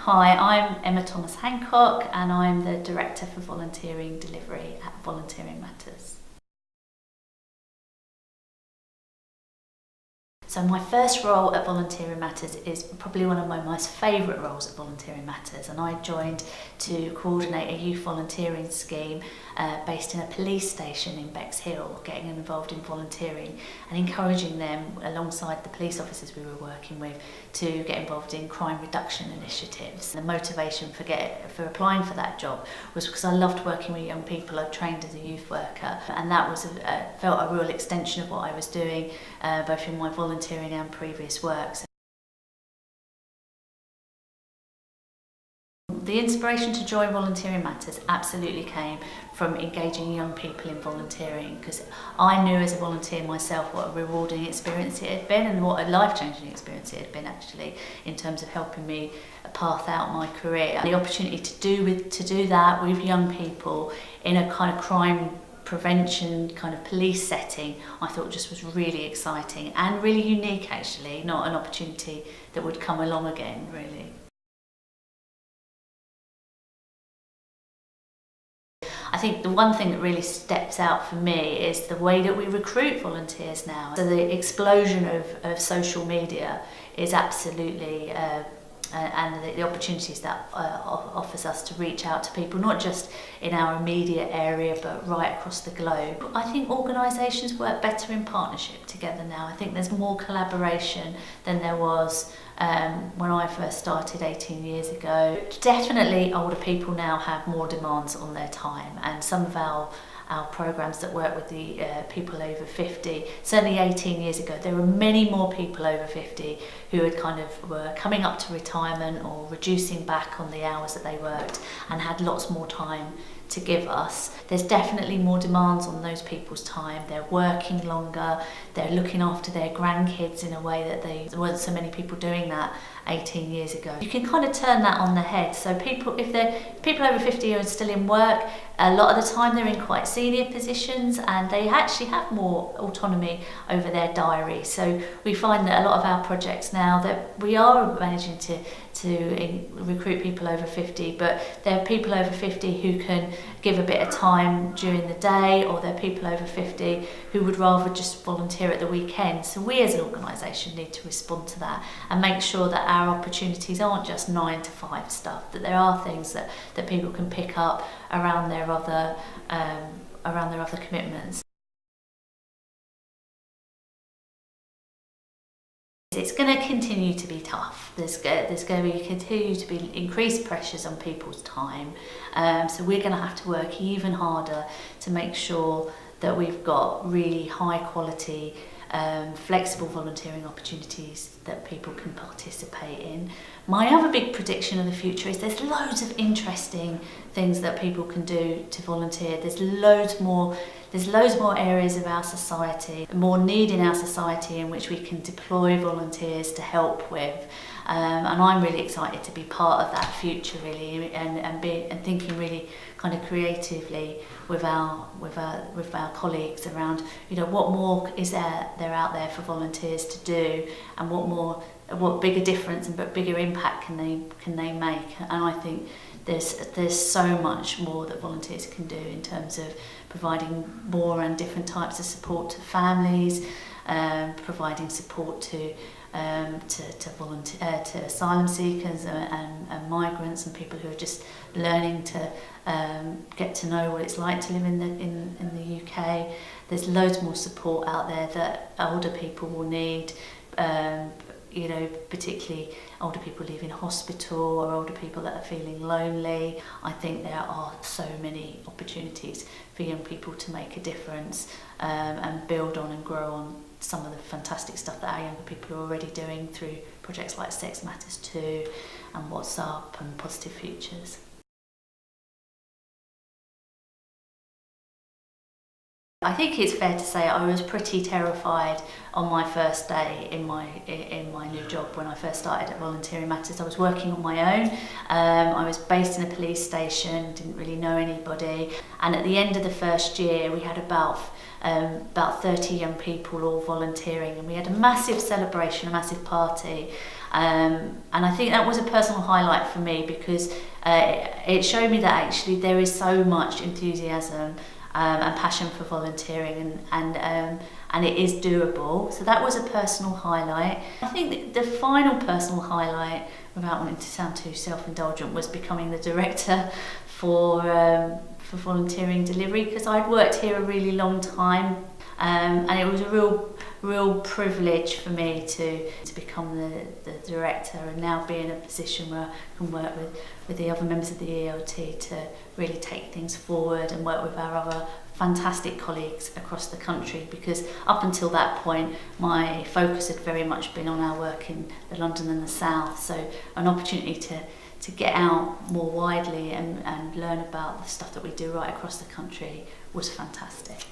Hi, I'm Emma Thomas Hancock and I'm the Director for Volunteering Delivery at Volunteering Matters. So my first role at Volunteering Matters is probably one of my most favourite roles at Volunteering Matters, and I joined to coordinate a youth volunteering scheme based in a police station in Bexhill, getting them involved in volunteering and encouraging them alongside the police officers we were working with to get involved in crime reduction initiatives. The motivation for applying for that job was because I loved working with young people. I trained as a youth worker, and that was felt a real extension of what I was doing both in my volunteering and previous works. The inspiration to join Volunteering Matters absolutely came from engaging young people in volunteering, because I knew as a volunteer myself what a rewarding experience it had been and what a life-changing experience it had been actually in terms of helping me path out my career. And the opportunity to do that with young people in a kind of crime prevention kind of police setting, I thought just was really exciting and really unique actually, not an opportunity that would come along again really. I think the one thing that really steps out for me is the way that we recruit volunteers now. So the explosion of social media is absolutely and the opportunities that offers us to reach out to people, not just in our immediate area but right across the globe. I think organisations work better in partnership together now. I think there's more collaboration than there was when I first started 18 years ago. Definitely older people now have more demands on their time, and some of our programmes that work with the people over 50, certainly 18 years ago, there were many more people over 50 who were coming up to retirement or reducing back on the hours that they worked and had lots more time to give us. There's definitely more demands on those people's time. They're working longer, they're looking after their grandkids in a way that there weren't so many people doing that 18 years ago. You can kind of turn that on the head. So people over 50 are still in work, a lot of the time they're in quite senior positions and they actually have more autonomy over their diary. So we find that a lot of our projects now that we are managing to recruit people over 50, but there are people over 50 who can give a bit of time during the day, or there are people over 50 who would rather just volunteer at the weekend. So we as an organisation need to respond to that and make sure that our opportunities aren't just 9 to 5 stuff, that there are things that people can pick up around their other commitments. It's going to continue to be tough. There's going to continue to be increased pressures on people's time. So we're going to have to work even harder to make sure that we've got really high quality, flexible volunteering opportunities that people can participate in. My other big prediction of the future is there's loads of interesting things that people can do to volunteer. There's loads more areas of our society, more need in our society in which we can deploy volunteers to help with. And I'm really excited to be part of that future really, and thinking really kind of creatively with our colleagues around, what more is there out there for volunteers to do, and what bigger difference and bigger impact can they make. And I think there's so much more that volunteers can do in terms of providing more and different types of support to families, providing support to asylum seekers and migrants and people who are just learning to get to know what it's like to live in the UK. There's loads more support out there that older people will need. Particularly older people leaving hospital or older people that are feeling lonely. I think there are so many opportunities for young people to make a difference and build on and grow on some of the fantastic stuff that our younger people are already doing through projects like Sex Matters 2 and What's Up and Positive Futures. I think it's fair to say I was pretty terrified on my first day in my new job when I first started at Volunteering Matters. I was working on my own. I was based in a police station, didn't really know anybody, and at the end of the first year we had about 30 young people all volunteering, and we had a massive celebration, a massive party. And I think that was a personal highlight for me because it showed me that actually there is so much enthusiasm and passion for volunteering, and it is doable. So that was a personal highlight. I think the final personal highlight, without wanting to sound too self-indulgent, was becoming the director for volunteering delivery, because I'd worked here a really long time, and it was a real privilege for me to become the director and now be in a position where I can work with the other members of the ELT to really take things forward and work with our other fantastic colleagues across the country, because up until that point my focus had very much been on our work in the London and the South. So an opportunity to get out more widely and learn about the stuff that we do right across the country was fantastic.